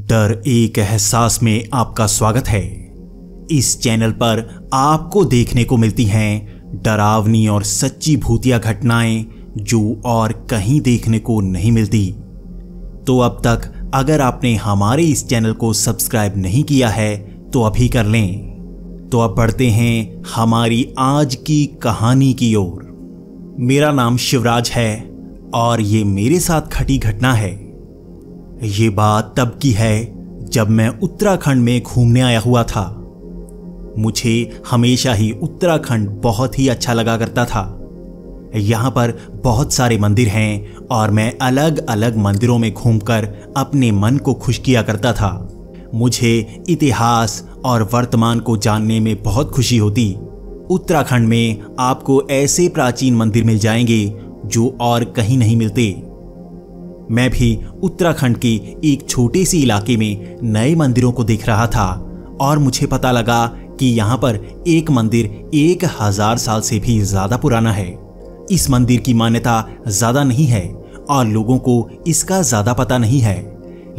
डर एक एहसास में आपका स्वागत है। इस चैनल पर आपको देखने को मिलती हैं डरावनी और सच्ची भूतिया घटनाएं जो और कहीं देखने को नहीं मिलती। तो अब तक अगर आपने हमारे इस चैनल को सब्सक्राइब नहीं किया है तो अभी कर लें। तो अब बढ़ते हैं हमारी आज की कहानी की ओर। मेरा नाम शिवराज है और ये मेरे साथ घटी घटना है। ये बात तब की है जब मैं उत्तराखंड में घूमने आया हुआ था। मुझे हमेशा ही उत्तराखंड बहुत ही अच्छा लगा करता था। यहाँ पर बहुत सारे मंदिर हैं और मैं अलग अलग मंदिरों में घूमकर अपने मन को खुश किया करता था। मुझे इतिहास और वर्तमान को जानने में बहुत खुशी होती। उत्तराखंड में आपको ऐसे प्राचीन मंदिर मिल जाएंगे जो और कहीं नहीं मिलते। मैं भी उत्तराखंड के एक छोटे सी इलाके में नए मंदिरों को देख रहा था और मुझे पता लगा कि यहाँ पर एक मंदिर 1000 साल से भी ज्यादा पुराना है। इस मंदिर की मान्यता ज्यादा नहीं है और लोगों को इसका ज्यादा पता नहीं है,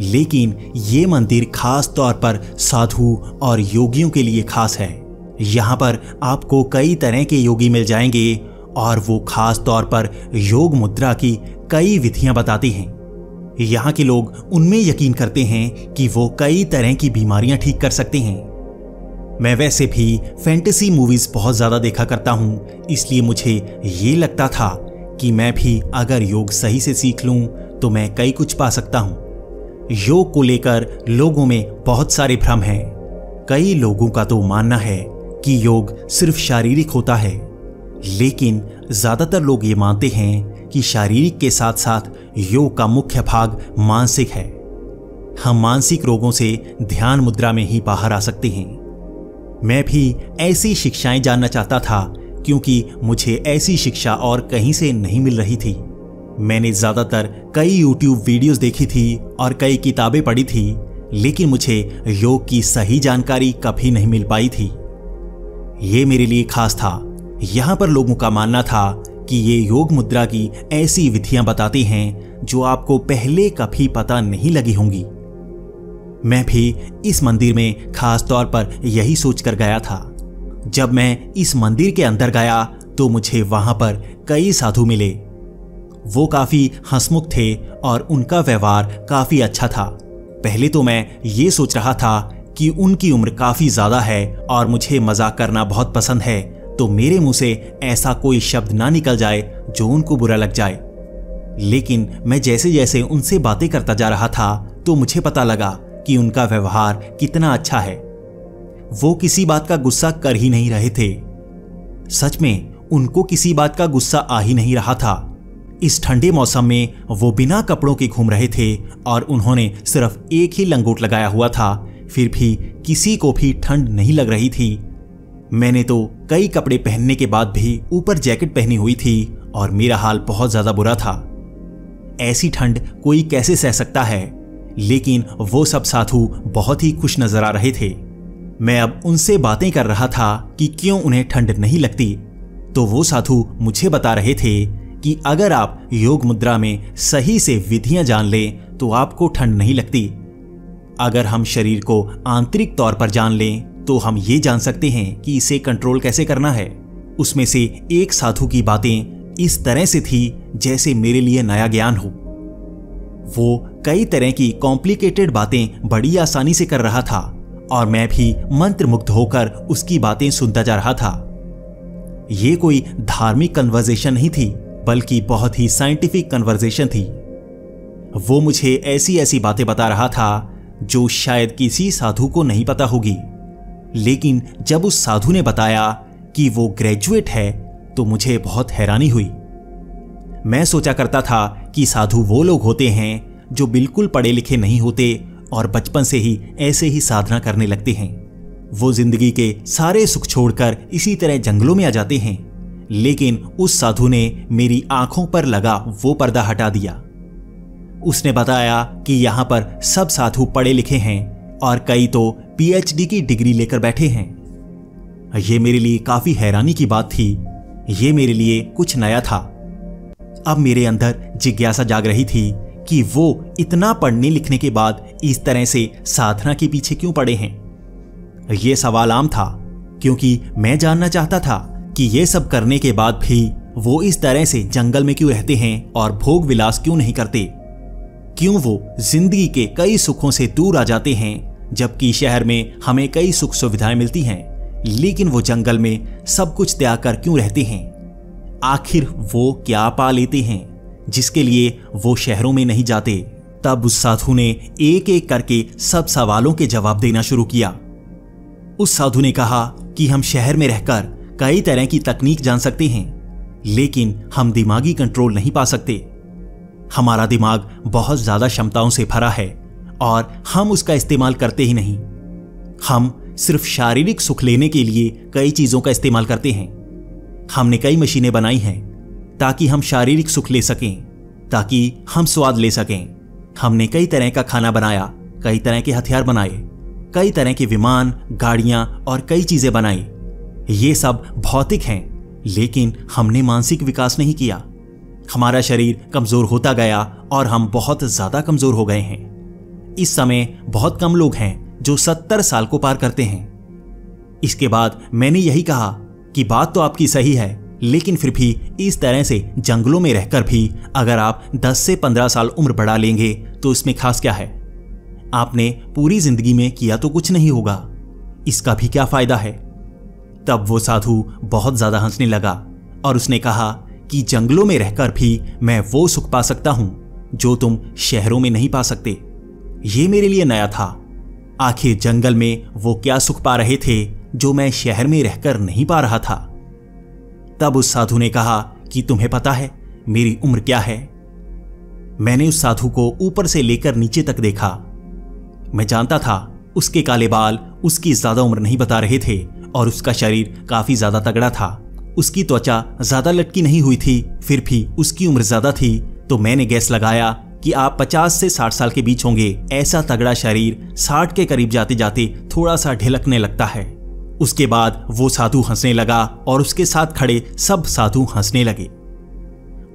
लेकिन ये मंदिर खास तौर पर साधु और योगियों के लिए खास है। यहाँ पर आपको कई तरह के योगी मिल जाएंगे और वो खास तौर पर योग मुद्रा की कई विधियां बताते हैं। यहाँ के लोग उनमें यकीन करते हैं कि वो कई तरह की बीमारियां ठीक कर सकते हैं। मैं वैसे भी फैंटेसी मूवीज बहुत ज्यादा देखा करता हूँ, इसलिए मुझे ये लगता था कि मैं भी अगर योग सही से सीख लूँ तो मैं कई कुछ पा सकता हूँ। योग को लेकर लोगों में बहुत सारे भ्रम हैं। कई लोगों का तो मानना है कि योग सिर्फ शारीरिक होता है, लेकिन ज्यादातर लोग ये मानते हैं कि शारीरिक के साथ साथ योग का मुख्य भाग मानसिक है। हम मानसिक रोगों से ध्यान मुद्रा में ही बाहर आ सकते हैं। मैं भी ऐसी शिक्षाएं जानना चाहता था क्योंकि मुझे ऐसी शिक्षा और कहीं से नहीं मिल रही थी। मैंने ज्यादातर कई YouTube वीडियोस देखी थी और कई किताबें पढ़ी थी, लेकिन मुझे योग की सही जानकारी कभी नहीं मिल पाई थी। ये मेरे लिए खास था। यहाँ पर लोगों का मानना था कि ये योग मुद्रा की ऐसी विधियां बताते हैं जो आपको पहले कभी पता नहीं लगी होंगी। मैं भी इस मंदिर में खास तौर पर यही सोचकर गया था। जब मैं इस मंदिर के अंदर गया तो मुझे वहां पर कई साधु मिले। वो काफी हंसमुख थे और उनका व्यवहार काफी अच्छा था। पहले तो मैं ये सोच रहा था कि उनकी उम्र काफी ज्यादा है और मुझे मजाक करना बहुत पसंद है, तो मेरे मुंह से ऐसा कोई शब्द ना निकल जाए जो उनको बुरा लग जाए। लेकिन मैं जैसे जैसे उनसे बातें करता जा रहा था तो मुझे पता लगा कि उनका व्यवहार कितना अच्छा है। वो किसी बात का गुस्सा कर ही नहीं रहे थे। सच में उनको किसी बात का गुस्सा आ ही नहीं रहा था। इस ठंडे मौसम में वो बिना कपड़ों के घूम रहे थे और उन्होंने सिर्फ एक ही लंगोट लगाया हुआ था, फिर भी किसी को भी ठंड नहीं लग रही थी। मैंने तो कई कपड़े पहनने के बाद भी ऊपर जैकेट पहनी हुई थी और मेरा हाल बहुत ज्यादा बुरा था। ऐसी ठंड कोई कैसे सह सकता है, लेकिन वो सब साधु बहुत ही खुश नजर आ रहे थे। मैं अब उनसे बातें कर रहा था कि क्यों उन्हें ठंड नहीं लगती, तो वो साधु मुझे बता रहे थे कि अगर आप योग मुद्रा में सही से विधियां जान लें तो आपको ठंड नहीं लगती। अगर हम शरीर को आंतरिक तौर पर जान लें तो हम ये जान सकते हैं कि इसे कंट्रोल कैसे करना है। उसमें से एक साधु की बातें इस तरह से थी जैसे मेरे लिए नया ज्ञान हो। वो कई तरह की कॉम्प्लिकेटेड बातें बड़ी आसानी से कर रहा था और मैं भी मंत्रमुग्ध होकर उसकी बातें सुनता जा रहा था। ये कोई धार्मिक कन्वर्सेशन नहीं थी, बल्कि बहुत ही साइंटिफिक कन्वर्सेशन थी। वो मुझे ऐसी ऐसी बातें बता रहा था जो शायद किसी साधु को नहीं पता होगी, लेकिन जब उस साधु ने बताया कि वो ग्रेजुएट है तो मुझे बहुत हैरानी हुई। मैं सोचा करता था कि साधु वो लोग होते हैं जो बिल्कुल पढ़े लिखे नहीं होते और बचपन से ही ऐसे ही साधना करने लगते हैं। वो जिंदगी के सारे सुख छोड़कर इसी तरह जंगलों में आ जाते हैं, लेकिन उस साधु ने मेरी आंखों पर लगा वो पर्दा हटा दिया। उसने बताया कि यहाँ पर सब साधु पढ़े लिखे हैं और कई तो PhD की डिग्री लेकर बैठे हैं। ये मेरे लिए काफी हैरानी की बात थी। ये मेरे लिए कुछ नया था। अब मेरे अंदर जिज्ञासा जाग रही थी कि वो इतना पढ़ने लिखने के बाद इस तरह से साधना के पीछे क्यों पड़े हैं। यह सवाल आम था क्योंकि मैं जानना चाहता था कि ये सब करने के बाद भी वो इस तरह से जंगल में क्यों रहते हैं और भोग विलास क्यों नहीं करते, क्यों वो जिंदगी के कई सुखों से दूर आ जाते हैं, जबकि शहर में हमें कई सुख सुविधाएं मिलती हैं, लेकिन वो जंगल में सब कुछ त्याग कर क्यों रहते हैं। आखिर वो क्या पा लेते हैं जिसके लिए वो शहरों में नहीं जाते। तब उस साधु ने एक एक करके सब सवालों के जवाब देना शुरू किया। उस साधु ने कहा कि हम शहर में रहकर कई तरह की तकनीक जान सकते हैं, लेकिन हम दिमागी कंट्रोल नहीं पा सकते। हमारा दिमाग बहुत ज्यादा क्षमताओं से भरा है और हम उसका इस्तेमाल करते ही नहीं। हम सिर्फ शारीरिक सुख लेने के लिए कई चीजों का इस्तेमाल करते हैं। हमने कई मशीनें बनाई हैं ताकि हम शारीरिक सुख ले सकें, ताकि हम स्वाद ले सकें। हमने कई तरह का खाना बनाया, कई तरह के हथियार बनाए, कई तरह के विमान, गाड़ियां और कई चीजें बनाई। ये सब भौतिक हैं, लेकिन हमने मानसिक विकास नहीं किया। हमारा शरीर कमजोर होता गया और हम बहुत ज्यादा कमजोर हो गए हैं। इस समय बहुत कम लोग हैं जो 70 साल को पार करते हैं। इसके बाद मैंने यही कहा कि बात तो आपकी सही है, लेकिन फिर भी इस तरह से जंगलों में रहकर भी अगर आप 10 से 15 साल उम्र बढ़ा लेंगे तो इसमें खास क्या है। आपने पूरी जिंदगी में किया तो कुछ नहीं होगा, इसका भी क्या फायदा है। तब वो साधु बहुत ज्यादा हंसने लगा और उसने कहा कि जंगलों में रहकर भी मैं वो सुख पा सकता हूं जो तुम शहरों में नहीं पा सकते। ये मेरे लिए नया था। आखिर जंगल में वो क्या सुख पा रहे थे जो मैं शहर में रहकर नहीं पा रहा था। तब उस साधु ने कहा कि तुम्हें पता है मेरी उम्र क्या है। मैंने उस साधु को ऊपर से लेकर नीचे तक देखा। मैं जानता था उसके काले बाल उसकी ज्यादा उम्र नहीं बता रहे थे और उसका शरीर काफी ज्यादा तगड़ा था। उसकी त्वचा ज्यादा लटकी नहीं हुई थी, फिर भी उसकी उम्र ज्यादा थी। तो मैंने गैस लगाया कि आप 50 से 60 साल के बीच होंगे। ऐसा तगड़ा शरीर 60 के करीब जाते जाते थोड़ा सा ढिलकने लगता है। उसके बाद वो साधु हंसने लगा और उसके साथ खड़े सब साधु हंसने लगे।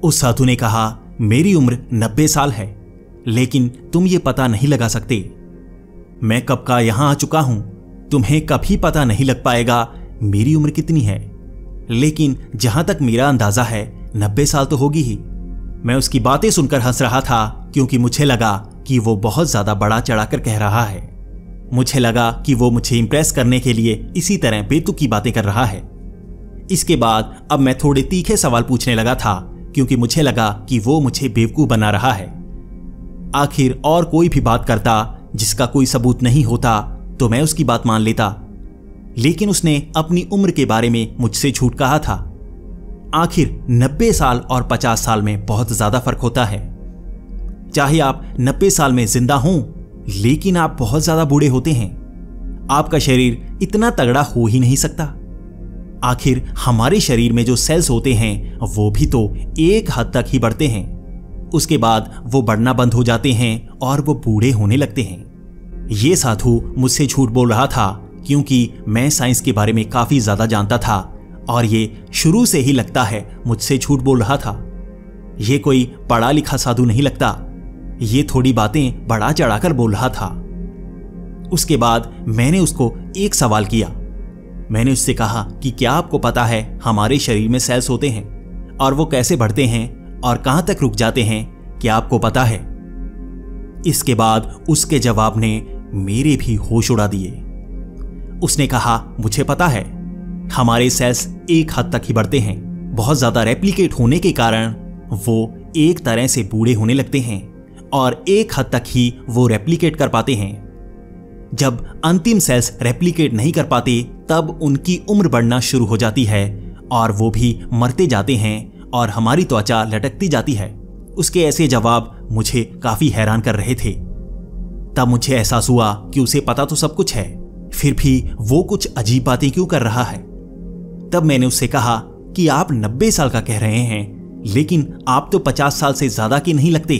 उस साधु ने कहा मेरी उम्र 90 साल है, लेकिन तुम ये पता नहीं लगा सकते। मैं कब का यहां आ चुका हूं, तुम्हें कभी पता नहीं लग पाएगा मेरी उम्र कितनी है। लेकिन जहां तक मेरा अंदाजा है 90 साल तो होगी ही। मैं उसकी बातें सुनकर हंस रहा था क्योंकि मुझे लगा कि वो बहुत ज्यादा बड़ा चढ़ाकर कह रहा है। मुझे लगा कि वो मुझे इंप्रेस करने के लिए इसी तरह बेतुकी बातें कर रहा है। इसके बाद अब मैं थोड़े तीखे सवाल पूछने लगा था क्योंकि मुझे लगा कि वो मुझे बेवकूफ बना रहा है। आखिर और कोई भी बात करता जिसका कोई सबूत नहीं होता तो मैं उसकी बात मान लेता, लेकिन उसने अपनी उम्र के बारे में मुझसे झूठ कहा था। आखिर 90 साल और 50 साल में बहुत ज्यादा फर्क होता है। चाहे आप 90 साल में जिंदा हों, लेकिन आप बहुत ज्यादा बूढ़े होते हैं। आपका शरीर इतना तगड़ा हो ही नहीं सकता। आखिर हमारे शरीर में जो सेल्स होते हैं वो भी तो एक हद तक ही बढ़ते हैं, उसके बाद वो बढ़ना बंद हो जाते हैं और वो बूढ़े होने लगते हैं। ये साधु मुझसे झूठ बोल रहा था क्योंकि मैं साइंस के बारे में काफी ज्यादा जानता था और ये शुरू से ही लगता है मुझसे झूठ बोल रहा था। ये कोई पढ़ा लिखा साधु नहीं लगता, ये थोड़ी बातें बढ़ा चढ़ाकर बोल रहा था। उसके बाद मैंने उसको एक सवाल किया। मैंने उससे कहा कि क्या आपको पता है हमारे शरीर में सेल्स होते हैं और वो कैसे बढ़ते हैं और कहां तक रुक जाते हैं, क्या आपको पता है? इसके बाद उसके जवाब ने मेरे भी होश उड़ा दिए। उसने कहा मुझे पता है, हमारे सेल्स एक हद तक ही बढ़ते हैं। बहुत ज्यादा रेप्लिकेट होने के कारण वो एक तरह से बूढ़े होने लगते हैं और एक हद तक ही वो रेप्लिकेट कर पाते हैं। जब अंतिम सेल्स रेप्लिकेट नहीं कर पाते तब उनकी उम्र बढ़ना शुरू हो जाती है और वो भी मरते जाते हैं और हमारी त्वचा लटकती जाती है। उसके ऐसे जवाब मुझे काफी हैरान कर रहे थे। तब मुझे एहसास हुआ कि उसे पता तो सब कुछ है, फिर भी वो कुछ अजीब बातें क्यों कर रहा है। तब मैंने उससे कहा कि आप 90 साल का कह रहे हैं, लेकिन आप तो 50 साल से ज्यादा के नहीं लगते।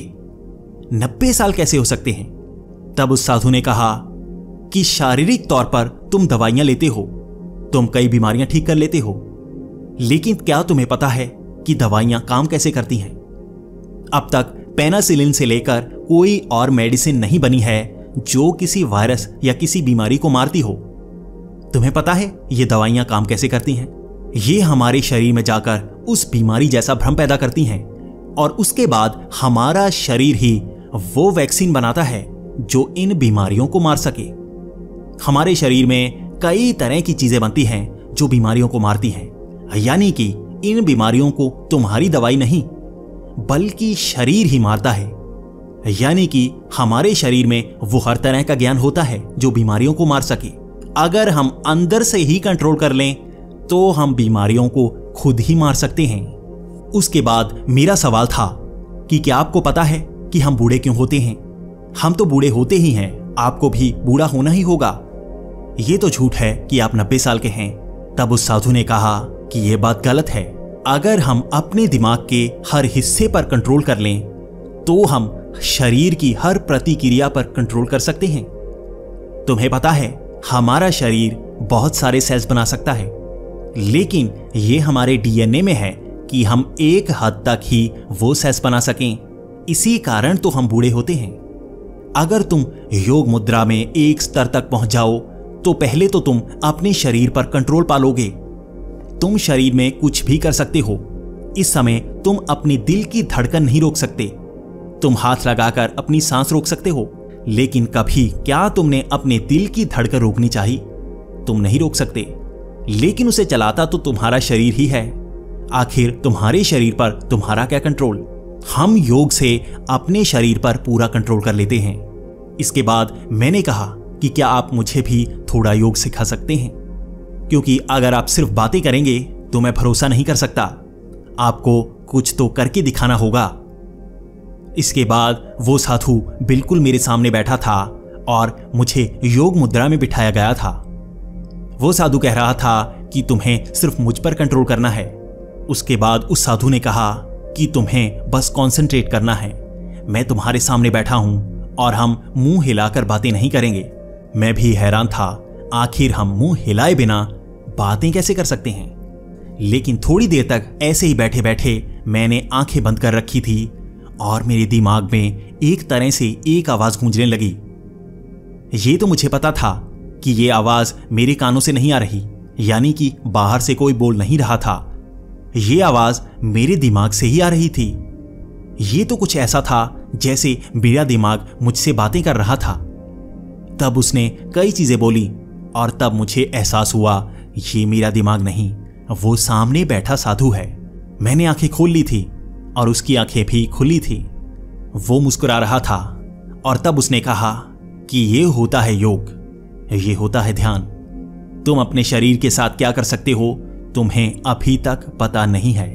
90 साल कैसे हो सकते हैं? तब उस साधु ने कहा कि शारीरिक तौर पर तुम दवाइयां लेते हो, तुम कई बीमारियां ठीक कर लेते हो, लेकिन क्या तुम्हें पता है कि दवाइयां काम कैसे करती हैं? अब तक पेनिसिलिन से लेकर कोई और मेडिसिन नहीं बनी है जो किसी वायरस या किसी बीमारी को मारती हो। तुम्हें पता है ये दवाइयां काम कैसे करती हैं? ये हमारे शरीर में जाकर उस बीमारी जैसा भ्रम पैदा करती हैं और उसके बाद हमारा शरीर ही वो वैक्सीन बनाता है जो इन बीमारियों को मार सके। हमारे शरीर में कई तरह की चीजें बनती हैं जो बीमारियों को मारती हैं, यानी कि इन बीमारियों को तुम्हारी दवाई नहीं बल्कि शरीर ही मारता है। यानी कि हमारे शरीर में वो हर तरह का ज्ञान होता है जो बीमारियों को मार सके। अगर हम अंदर से ही कंट्रोल कर लें तो हम बीमारियों को खुद ही मार सकते हैं। उसके बाद मेरा सवाल था कि क्या आपको पता है कि हम बूढ़े क्यों होते हैं? हम तो बूढ़े होते ही हैं, आपको भी बूढ़ा होना ही होगा। ये तो झूठ है कि आप 90 साल के हैं। तब उस साधु ने कहा कि यह बात गलत है। अगर हम अपने दिमाग के हर हिस्से पर कंट्रोल कर लें तो हम शरीर की हर प्रतिक्रिया पर कंट्रोल कर सकते हैं। तुम्हें पता है हमारा शरीर बहुत सारे सेल्स बना सकता है, लेकिन यह हमारे डीएनए में है कि हम एक हद तक ही वो सेल्स बना सकें। इसी कारण तो हम बूढ़े होते हैं। अगर तुम योग मुद्रा में एक स्तर तक पहुंच जाओ तो पहले तो तुम अपने शरीर पर कंट्रोल पालोगे। तुम शरीर में कुछ भी कर सकते हो। इस समय तुम अपनी दिल की धड़कन नहीं रोक सकते। तुम हाथ लगाकर अपनी सांस रोक सकते हो, लेकिन कभी क्या तुमने अपने दिल की धड़कन रोकनी चाहिए? तुम नहीं रोक सकते, लेकिन उसे चलाता तो तुम्हारा शरीर ही है। आखिर तुम्हारे शरीर पर तुम्हारा क्या कंट्रोल? हम योग से अपने शरीर पर पूरा कंट्रोल कर लेते हैं। इसके बाद मैंने कहा कि क्या आप मुझे भी थोड़ा योग सिखा सकते हैं? क्योंकि अगर आप सिर्फ बातें करेंगे तो मैं भरोसा नहीं कर सकता। आपको कुछ तो करके दिखाना होगा। इसके बाद वो साधु बिल्कुल मेरे सामने बैठा था और मुझे योग मुद्रा में बिठाया गया था। वो साधु कह रहा था कि तुम्हें सिर्फ मुझ पर कंट्रोल करना है। उसके बाद उस साधु ने कहा कि तुम्हें बस कंसंट्रेट करना है। मैं तुम्हारे सामने बैठा हूं और हम मुंह हिलाकर बातें नहीं करेंगे। मैं भी हैरान था, आखिर हम मुंह हिलाए बिना बातें कैसे कर सकते हैं? लेकिन थोड़ी देर तक ऐसे ही बैठे बैठे मैंने आंखें बंद कर रखी थी और मेरे दिमाग में एक तरह से एक आवाज गूंजने लगी। ये तो मुझे पता था कि ये आवाज मेरे कानों से नहीं आ रही, यानी कि बाहर से कोई बोल नहीं रहा था। ये आवाज मेरे दिमाग से ही आ रही थी। ये तो कुछ ऐसा था जैसे मेरा दिमाग मुझसे बातें कर रहा था। तब उसने कई चीजें बोली और तब मुझे एहसास हुआ ये मेरा दिमाग नहीं, वो सामने बैठा साधु है। मैंने आंखें खोल ली थी और उसकी आंखें भी खुली थी। वो मुस्कुरा रहा था और तब उसने कहा कि ये होता है योग, ये होता है ध्यान। तुम अपने शरीर के साथ क्या कर सकते हो तुम्हें अभी तक पता नहीं है।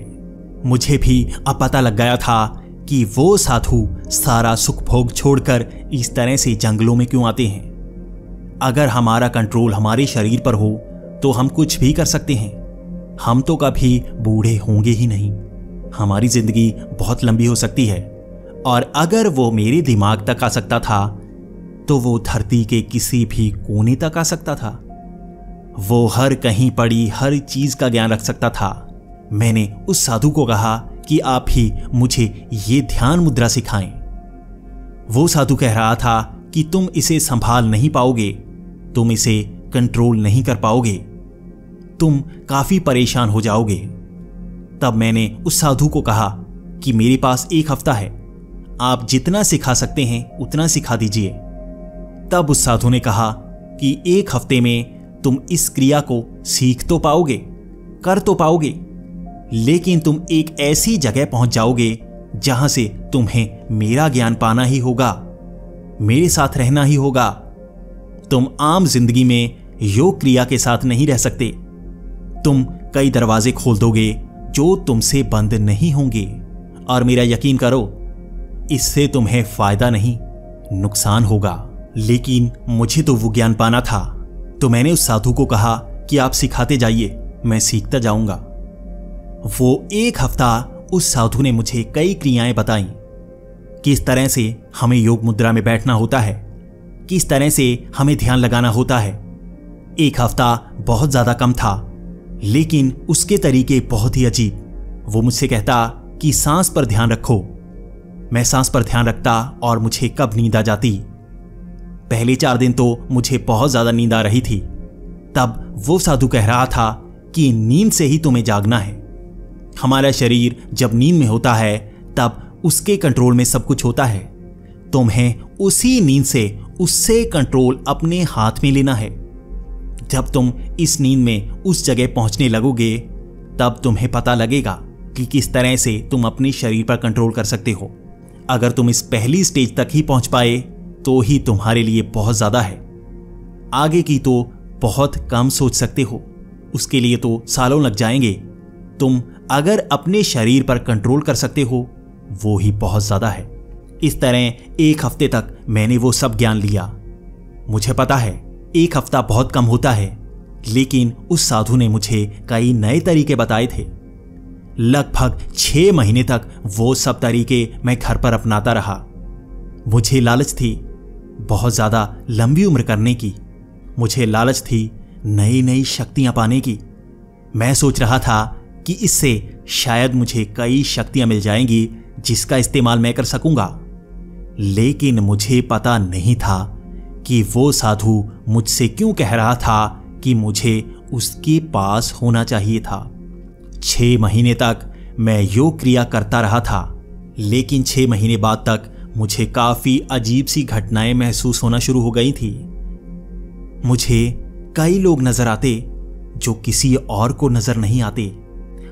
मुझे भी अब पता लग गया था कि वो साधु सारा सुख भोग छोड़कर इस तरह से जंगलों में क्यों आते हैं। अगर हमारा कंट्रोल हमारे शरीर पर हो तो हम कुछ भी कर सकते हैं। हम तो कभी बूढ़े होंगे ही नहीं। हमारी जिंदगी बहुत लंबी हो सकती है, और अगर वो मेरे दिमाग तक आ सकता था तो वो धरती के किसी भी कोने तक आ सकता था। वो हर कहीं पड़ी हर चीज का ज्ञान रख सकता था। मैंने उस साधु को कहा कि आप ही मुझे ये ध्यान मुद्रा सिखाएं। वो साधु कह रहा था कि तुम इसे संभाल नहीं पाओगे, तुम इसे कंट्रोल नहीं कर पाओगे, तुम काफी परेशान हो जाओगे। तब मैंने उस साधु को कहा कि मेरे पास 1 हफ्ता है, आप जितना सिखा सकते हैं उतना सिखा दीजिए। तब उस साधु ने कहा कि 1 हफ्ते में तुम इस क्रिया को सीख तो पाओगे, कर तो पाओगे, लेकिन तुम एक ऐसी जगह पहुंच जाओगे जहां से तुम्हें मेरा ज्ञान पाना ही होगा, मेरे साथ रहना ही होगा। तुम आम जिंदगी में योग क्रिया के साथ नहीं रह सकते। तुम कई दरवाजे खोल दोगे जो तुमसे बंद नहीं होंगे, और मेरा यकीन करो इससे तुम्हें फायदा नहीं नुकसान होगा। लेकिन मुझे तो वो ज्ञान पाना था, तो मैंने उस साधु को कहा कि आप सिखाते जाइए, मैं सीखता जाऊंगा। वो 1 हफ्ता उस साधु ने मुझे कई क्रियाएं बताई, किस तरह से हमें योग मुद्रा में बैठना होता है, किस तरह से हमें ध्यान लगाना होता है। 1 हफ्ता बहुत ज्यादा कम था, लेकिन उसके तरीके बहुत ही अजीब। वो मुझसे कहता कि सांस पर ध्यान रखो, मैं सांस पर ध्यान रखता और मुझे कब नींद आ जाती। पहले 4 दिन तो मुझे बहुत ज्यादा नींद आ रही थी। तब वो साधु कह रहा था कि नींद से ही तुम्हें जागना है। हमारा शरीर जब नींद में होता है तब उसके कंट्रोल में सब कुछ होता है। तुम्हें उसी नींद से उससे कंट्रोल अपने हाथ में लेना है। जब तुम इस नींद में उस जगह पहुंचने लगोगे तब तुम्हें पता लगेगा कि किस तरह से तुम अपने शरीर पर कंट्रोल कर सकते हो। अगर तुम इस पहली स्टेज तक ही पहुंच पाए तो ही तुम्हारे लिए बहुत ज्यादा है। आगे की तो बहुत कम सोच सकते हो, उसके लिए तो सालों लग जाएंगे। तुम अगर अपने शरीर पर कंट्रोल कर सकते हो वो ही बहुत ज्यादा है। इस तरह 1 हफ्ते तक मैंने वो सब ज्ञान लिया। मुझे पता है 1 हफ्ता बहुत कम होता है, लेकिन उस साधु ने मुझे कई नए तरीके बताए थे। लगभग 6 महीने तक वो सब तरीके मैं घर पर अपनाता रहा। मुझे लालच थी बहुत ज्यादा लंबी उम्र करने की। मुझे लालच थी नई नई शक्तियां पाने की। मैं सोच रहा था कि इससे शायद मुझे कई शक्तियां मिल जाएंगी जिसका इस्तेमाल मैं कर सकूंगा। लेकिन मुझे पता नहीं था कि वो साधु मुझसे क्यों कह रहा था कि मुझे उसके पास होना चाहिए था। 6 महीने तक मैं योग क्रिया करता रहा था, लेकिन 6 महीने बाद तक मुझे काफी अजीब सी घटनाएं महसूस होना शुरू हो गई थी। मुझे कई लोग नजर आते जो किसी और को नजर नहीं आते।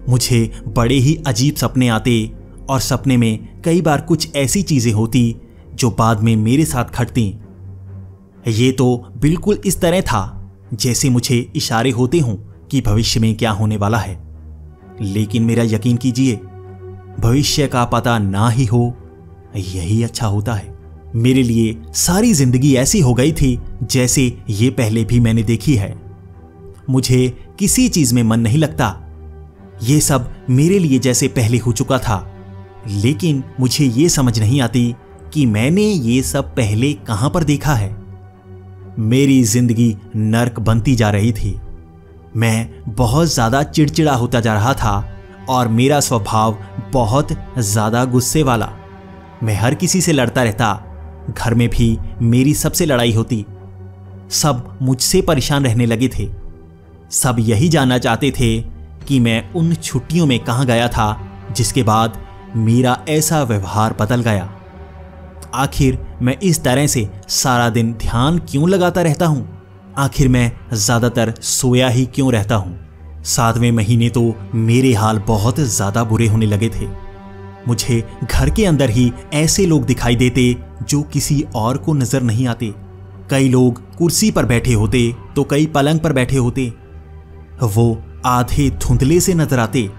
मुझे बड़े ही अजीब सपने आते और सपने में कई बार कुछ ऐसी चीजें होती जो बाद में मेरे साथ घटती। ये तो बिल्कुल इस तरह था जैसे मुझे इशारे होते हों कि भविष्य में क्या होने वाला है। लेकिन मेरा यकीन कीजिए, भविष्य का पता ना ही हो यही अच्छा होता है। मेरे लिए सारी जिंदगी ऐसी हो गई थी जैसे ये पहले भी मैंने देखी है। मुझे किसी चीज में मन नहीं लगता। ये सब मेरे लिए जैसे पहले हो चुका था, लेकिन मुझे ये समझ नहीं आती कि मैंने ये सब पहले कहां पर देखा है। मेरी जिंदगी नर्क बनती जा रही थी। मैं बहुत ज्यादा चिड़चिड़ा होता जा रहा था और मेरा स्वभाव बहुत ज्यादा गुस्से वाला। मैं हर किसी से लड़ता रहता। घर में भी मेरी सबसे लड़ाई होती। सब मुझसे परेशान रहने लगे थे। सब यही जानना चाहते थे कि मैं उन छुट्टियों में कहां गया था जिसके बाद मेरा ऐसा व्यवहार बदल गया। आखिर मैं इस तरह से सारा दिन ध्यान क्यों लगाता रहता हूं? आखिर मैं ज्यादातर सोया ही क्यों रहता हूं? 7वें महीने तो मेरे हाल बहुत ज्यादा बुरे होने लगे थे। मुझे घर के अंदर ही ऐसे लोग दिखाई देते जो किसी और को नजर नहीं आते। कई लोग कुर्सी पर बैठे होते तो कई पलंग पर बैठे होते। वो आधे धुंधले से नजर आते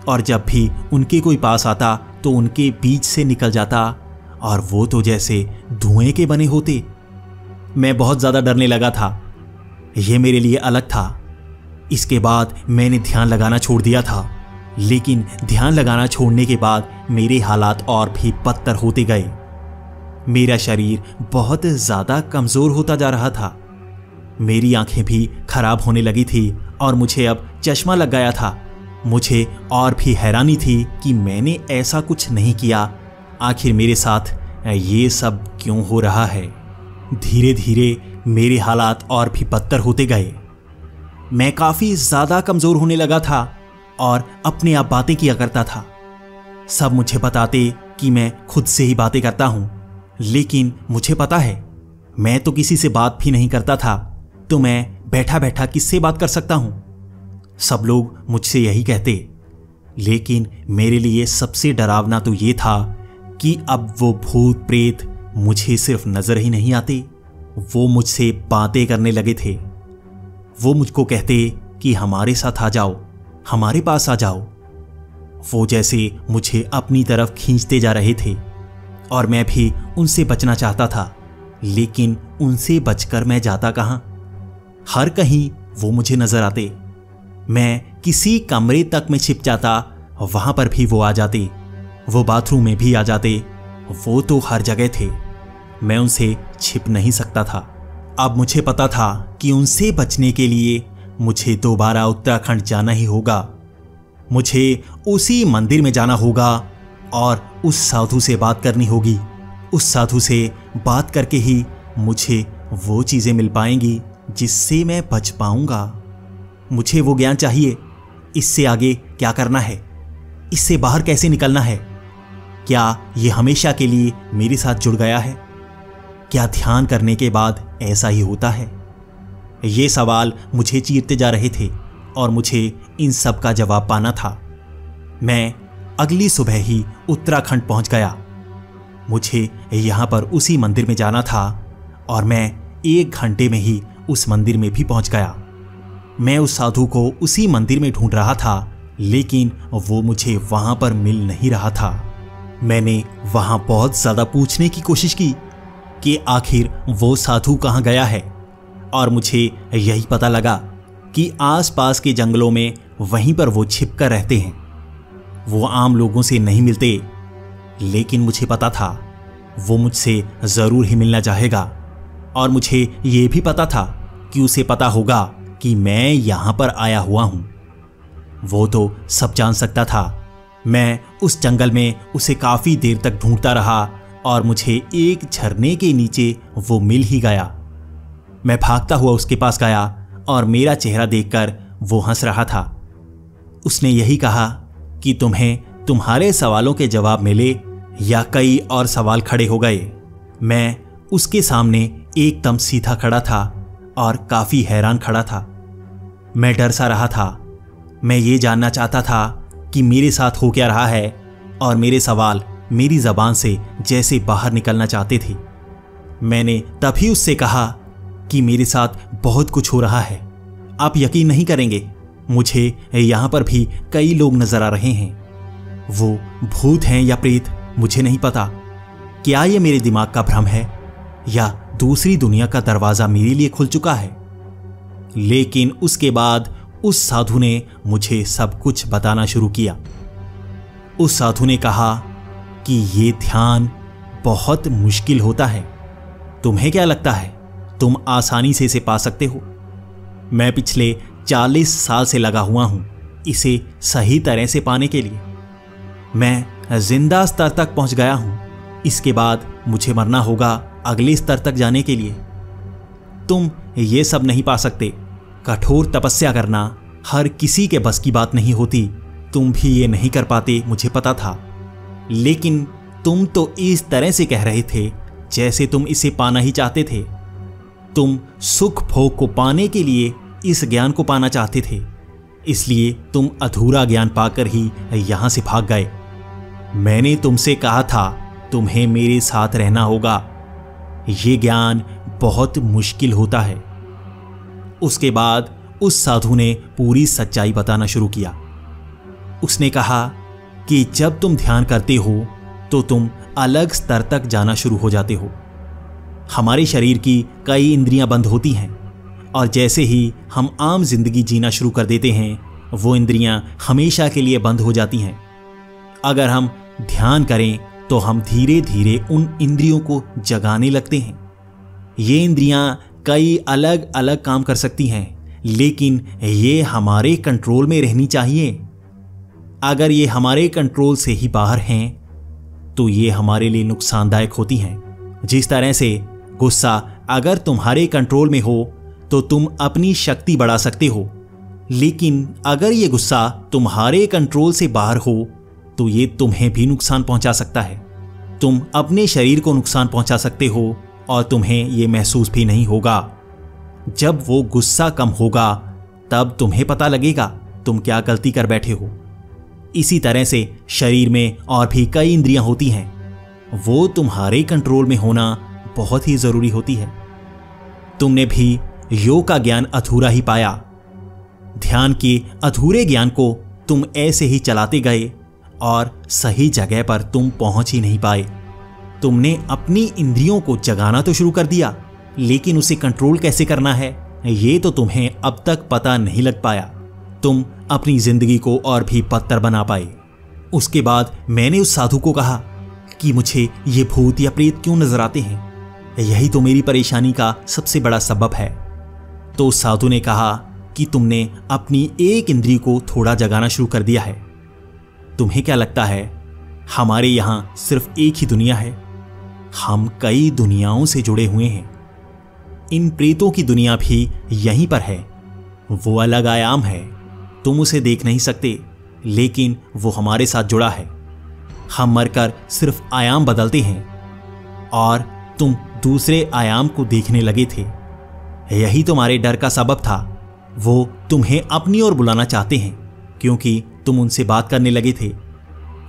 और जब भी उनके कोई पास आता तो उनके बीच से निकल जाता और वो तो जैसे धुएं के बने होते। मैं बहुत ज्यादा डरने लगा था। यह मेरे लिए अलग था। इसके बाद मैंने ध्यान लगाना छोड़ दिया था, लेकिन ध्यान लगाना छोड़ने के बाद मेरे हालात और भी बदतर होते गए। मेरा शरीर बहुत ज्यादा कमजोर होता जा रहा था। मेरी आंखें भी खराब होने लगी थी और मुझे अब चश्मा लग गया था। मुझे और भी हैरानी थी कि मैंने ऐसा कुछ नहीं किया। आखिर मेरे साथ ये सब क्यों हो रहा है? धीरे धीरे मेरे हालात और भी बदतर होते गए। मैं काफी ज्यादा कमजोर होने लगा था और अपने आप बातें किया करता था। सब मुझे बताते कि मैं खुद से ही बातें करता हूं, लेकिन मुझे पता है मैं तो किसी से बात भी नहीं करता था, तो मैं बैठा बैठा किससे बात कर सकता हूं? सब लोग मुझसे यही कहते, लेकिन मेरे लिए सबसे डरावना तो ये था कि अब वो भूत प्रेत मुझे सिर्फ नजर ही नहीं आते, वो मुझसे बातें करने लगे थे। वो मुझको कहते कि हमारे साथ आ जाओ, हमारे पास आ जाओ। वो जैसे मुझे अपनी तरफ खींचते जा रहे थे और मैं भी उनसे बचना चाहता था, लेकिन उनसे बचकर मैं जाता कहां? हर कहीं वो मुझे नजर आते। मैं किसी कमरे तक में छिप जाता, वहां पर भी वो आ जाते। वो बाथरूम में भी आ जाते। वो तो हर जगह थे। मैं उनसे छिप नहीं सकता था। अब मुझे पता था कि उनसे बचने के लिए मुझे दोबारा उत्तराखंड जाना ही होगा। मुझे उसी मंदिर में जाना होगा और उस साधु से बात करनी होगी। उस साधु से बात करके ही मुझे वो चीज़ें मिल पाएंगी जिससे मैं बच पाऊंगा। मुझे वो ज्ञान चाहिए। इससे आगे क्या करना है, इससे बाहर कैसे निकलना है? क्या ये हमेशा के लिए मेरे साथ जुड़ गया है? क्या ध्यान करने के बाद ऐसा ही होता है? ये सवाल मुझे चीरते जा रहे थे और मुझे इन सब का जवाब पाना था। मैं अगली सुबह ही उत्तराखंड पहुंच गया। मुझे यहां पर उसी मंदिर में जाना था और मैं 1 घंटे में ही उस मंदिर में भी पहुंच गया। मैं उस साधु को उसी मंदिर में ढूंढ रहा था, लेकिन वो मुझे वहां पर मिल नहीं रहा था। मैंने वहां बहुत ज्यादा पूछने की कोशिश की कि आखिर वो साधु कहां गया है, और मुझे यही पता लगा कि आसपास के जंगलों में वहीं पर वो छिपकर रहते हैं। वो आम लोगों से नहीं मिलते, लेकिन मुझे पता था वो मुझसे जरूर ही मिलना चाहेगा, और मुझे ये भी पता था कि उसे पता होगा कि मैं यहां पर आया हुआ हूं। वो तो सब जान सकता था। मैं उस जंगल में उसे काफी देर तक ढूंढता रहा और मुझे एक झरने के नीचे वो मिल ही गया। मैं भागता हुआ उसके पास गया और मेरा चेहरा देखकर वो हंस रहा था। उसने यही कहा कि तुम्हें तुम्हारे सवालों के जवाब मिले या कई और सवाल खड़े हो गए। मैं उसके सामने एकदम सीधा खड़ा था और काफी हैरान खड़ा था। मैं डर सा रहा था। मैं ये जानना चाहता था कि मेरे साथ हो क्या रहा है, और मेरे सवाल मेरी जबान से जैसे बाहर निकलना चाहते थे। मैंने तभी उससे कहा कि मेरे साथ बहुत कुछ हो रहा है। आप यकीन नहीं करेंगे, मुझे यहां पर भी कई लोग नजर आ रहे हैं। वो भूत हैं या प्रेत मुझे नहीं पता। क्या ये मेरे दिमाग का भ्रम है या दूसरी दुनिया का दरवाजा मेरे लिए खुल चुका है? लेकिन उसके बाद उस साधु ने मुझे सब कुछ बताना शुरू किया। उस साधु ने कहा कि ये ध्यान बहुत मुश्किल होता है। तुम्हें क्या लगता है तुम आसानी से इसे पा सकते हो? मैं पिछले 40 साल से लगा हुआ हूं इसे सही तरह से पाने के लिए। मैं जिंदा स्तर तक पहुंच गया हूं। इसके बाद मुझे मरना होगा अगले स्तर तक जाने के लिए। तुम ये सब नहीं पा सकते। कठोर तपस्या करना हर किसी के बस की बात नहीं होती। तुम भी ये नहीं कर पाते, मुझे पता था। लेकिन तुम तो इस तरह से कह रहे थे जैसे तुम इसे पाना ही चाहते थे। तुम सुख भोग को पाने के लिए इस ज्ञान को पाना चाहते थे, इसलिए तुम अधूरा ज्ञान पाकर ही यहां से भाग गए। मैंने तुमसे कहा था तुम्हें मेरे साथ रहना होगा। यह ज्ञान बहुत मुश्किल होता है। उसके बाद उस साधु ने पूरी सच्चाई बताना शुरू किया। उसने कहा कि जब तुम ध्यान करते हो तो तुम अलग स्तर तक जाना शुरू हो जाते हो। हमारे शरीर की कई इंद्रियां बंद होती हैं, और जैसे ही हम आम जिंदगी जीना शुरू कर देते हैं, वो इंद्रियां हमेशा के लिए बंद हो जाती हैं। अगर हम ध्यान करें तो हम धीरे धीरे उन इंद्रियों को जगाने लगते हैं। ये इंद्रियां कई अलग अलग काम कर सकती हैं, लेकिन ये हमारे कंट्रोल में रहनी चाहिए। अगर ये हमारे कंट्रोल से ही बाहर हैं तो ये हमारे लिए नुकसानदायक होती हैं। जिस तरह से गुस्सा अगर तुम्हारे कंट्रोल में हो तो तुम अपनी शक्ति बढ़ा सकते हो, लेकिन अगर ये गुस्सा तुम्हारे कंट्रोल से बाहर हो तो ये तुम्हें भी नुकसान पहुंचा सकता है। तुम अपने शरीर को नुकसान पहुंचा सकते हो और तुम्हें ये महसूस भी नहीं होगा। जब वो गुस्सा कम होगा तब तुम्हें पता लगेगा तुम क्या गलती कर बैठे हो। इसी तरह से शरीर में और भी कई इंद्रियां होती हैं, वो तुम्हारे कंट्रोल में होना बहुत ही जरूरी होती है। तुमने भी योग का ज्ञान अधूरा ही पाया। ध्यान के अधूरे ज्ञान को तुम ऐसे ही चलाते गए और सही जगह पर तुम पहुंच ही नहीं पाए। तुमने अपनी इंद्रियों को जगाना तो शुरू कर दिया, लेकिन उसे कंट्रोल कैसे करना है ये तो तुम्हें अब तक पता नहीं लग पाया। तुम अपनी जिंदगी को और भी बदतर बना पाए। उसके बाद मैंने उस साधु को कहा कि मुझे ये भूत या प्रेत क्यों नजर आते हैं, यही तो मेरी परेशानी का सबसे बड़ा सबब है। तो उस साधु ने कहा कि तुमने अपनी एक इंद्री को थोड़ा जगाना शुरू कर दिया है। तुम्हें क्या लगता है हमारे यहां सिर्फ एक ही दुनिया है। हम कई दुनियाओं से जुड़े हुए हैं। इन प्रेतों की दुनिया भी यहीं पर है। वो अलग आयाम है, तुम उसे देख नहीं सकते, लेकिन वो हमारे साथ जुड़ा है। हम मरकर सिर्फ आयाम बदलते हैं और तुम दूसरे आयाम को देखने लगे थे। यही तुम्हारे डर का सबब था। वो तुम्हें अपनी ओर बुलाना चाहते हैं क्योंकि तुम उनसे बात करने लगे थे।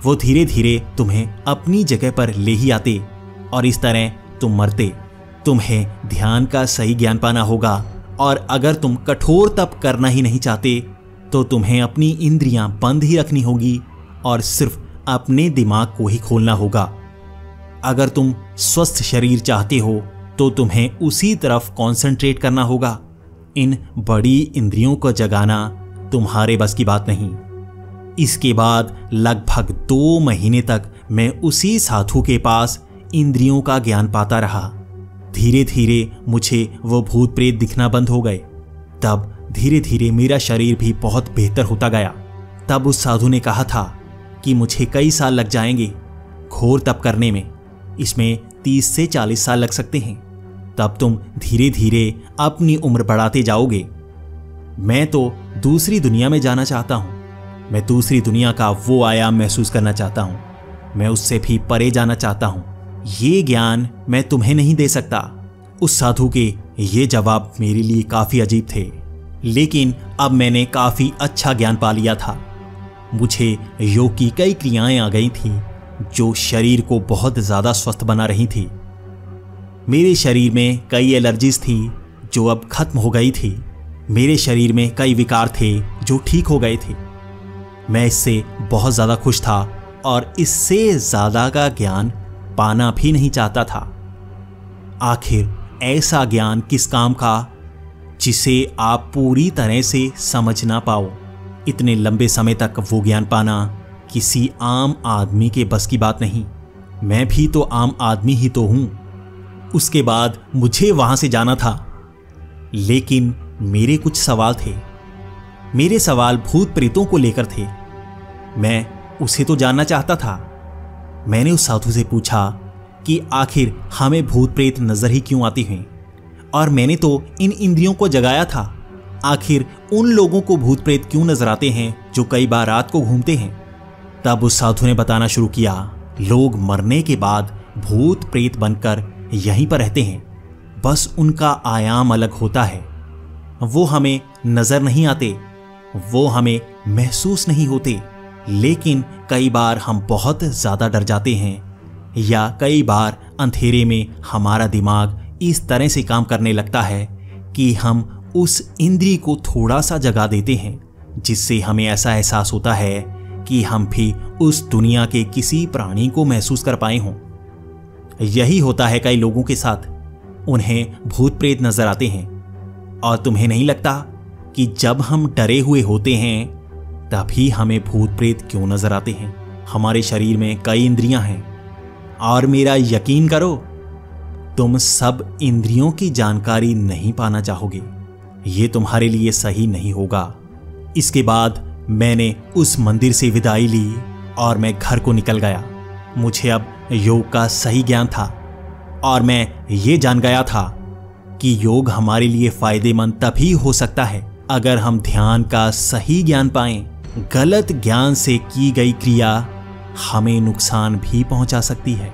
वो धीरे धीरे तुम्हें अपनी जगह पर ले ही आते और इस तरह तुम मरते। तुम्हें ध्यान का सही ज्ञान पाना होगा और अगर तुम कठोर तप करना ही नहीं चाहते तो तुम्हें अपनी इंद्रियां बंद ही रखनी होगी और सिर्फ अपने दिमाग को ही खोलना होगा। अगर तुम स्वस्थ शरीर चाहते हो तो तुम्हें उसी तरफ कंसंट्रेट करना होगा। इन बड़ी इंद्रियों को जगाना तुम्हारे बस की बात नहीं। इसके बाद लगभग 2 महीने तक मैं उसी साधु के पास इंद्रियों का ज्ञान पाता रहा। धीरे धीरे मुझे वो भूत प्रेत दिखना बंद हो गए। तब धीरे धीरे मेरा शरीर भी बहुत बेहतर होता गया। तब उस साधु ने कहा था कि मुझे कई साल लग जाएंगे घोर तप करने में। इसमें 30 से 40 साल लग सकते हैं। तब तुम धीरे धीरे अपनी उम्र बढ़ाते जाओगे। मैं तो दूसरी दुनिया में जाना चाहता हूं। मैं दूसरी दुनिया का वो आयाम महसूस करना चाहता हूं। मैं उससे भी परे जाना चाहता हूं। ये ज्ञान मैं तुम्हें नहीं दे सकता। उस साधु के ये जवाब मेरे लिए काफी अजीब थे, लेकिन अब मैंने काफी अच्छा ज्ञान पा लिया था। मुझे योग की कई क्रियाएं आ गई थी जो शरीर को बहुत ज्यादा स्वस्थ बना रही थी। मेरे शरीर में कई एलर्जीज थी जो अब खत्म हो गई थी। मेरे शरीर में कई विकार थे जो ठीक हो गए थे। मैं इससे बहुत ज्यादा खुश था और इससे ज्यादा का ज्ञान पाना भी नहीं चाहता था। आखिर ऐसा ज्ञान किस काम का जिसे आप पूरी तरह से समझ ना पाओ। इतने लंबे समय तक वो ज्ञान पाना किसी आम आदमी के बस की बात नहीं। मैं भी तो आम आदमी ही तो हूं। उसके बाद मुझे वहां से जाना था, लेकिन मेरे कुछ सवाल थे। मेरे सवाल भूत प्रेतों को लेकर थे। मैं उसे तो जानना चाहता था। मैंने उस साधु से पूछा कि आखिर हमें भूत प्रेत नजर ही क्यों आते हैं, और मैंने तो इन इंद्रियों को जगाया था। आखिर उन लोगों को भूत प्रेत क्यों नजर आते हैं जो कई बार रात को घूमते हैं। तब उस साधु ने बताना शुरू किया, लोग मरने के बाद भूत प्रेत बनकर यहीं पर रहते हैं, बस उनका आयाम अलग होता है। वो हमें नजर नहीं आते, वो हमें महसूस नहीं होते, लेकिन कई बार हम बहुत ज्यादा डर जाते हैं या कई बार अंधेरे में हमारा दिमाग इस तरह से काम करने लगता है कि हम उस इंद्रिय को थोड़ा सा जगा देते हैं, जिससे हमें ऐसा एहसास होता है कि हम भी उस दुनिया के किसी प्राणी को महसूस कर पाए हों। यही होता है कई लोगों के साथ। उन्हें भूत प्रेत नजर आते हैं। और तुम्हें नहीं लगता कि जब हम डरे हुए होते हैं तभी हमें भूत प्रेत क्यों नजर आते हैं? हमारे शरीर में कई इंद्रियां हैं, और मेरा यकीन करो, तुम सब इंद्रियों की जानकारी नहीं पाना चाहोगे। ये तुम्हारे लिए सही नहीं होगा। इसके बाद मैंने उस मंदिर से विदाई ली और मैं घर को निकल गया। मुझे अब योग का सही ज्ञान था और मैं ये जान गया था कि योग हमारे लिए फायदेमंद तभी हो सकता है अगर हम ध्यान का सही ज्ञान पाएं। गलत ज्ञान से की गई क्रिया हमें नुकसान भी पहुंचा सकती है।